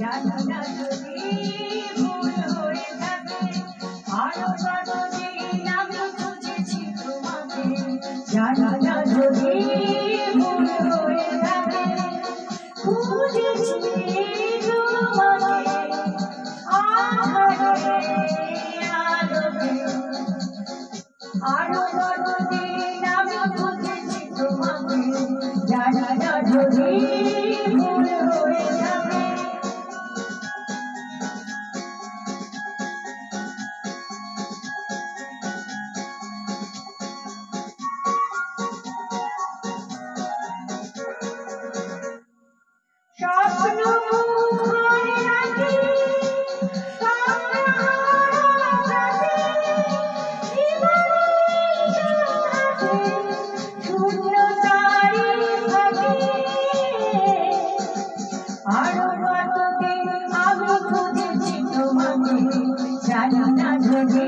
জানি না যদি ভুল হয়ে থাকে, আরো কতদিন আমি খুঁজেছি তোমাকে, জানি না যদি ভুল হয়ে থাকে, খুঁজেছি তোমাকে আরো কতদিন আমি খুঁজেছি তোমাকে, জানি না যদি ভুল হয়ে থাকে। আরো কতদিন আমি খুঁজেছি তোমাকে, জানি না যদি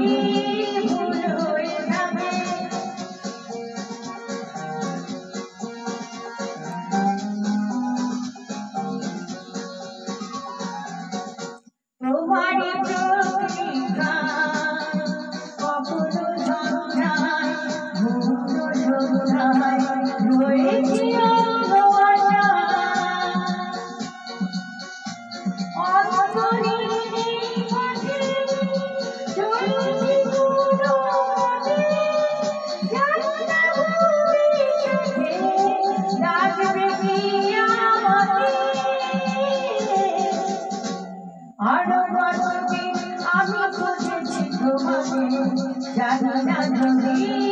ভুল হয়ে থাকে। তোমারই প্রতীক্ষা কখনো ঝঞ্ঝায় মৌন সন্ধ্যায় রয়েছি আরো কতদিন আমি খুঁজেছি তোমাকে, জানি না যদি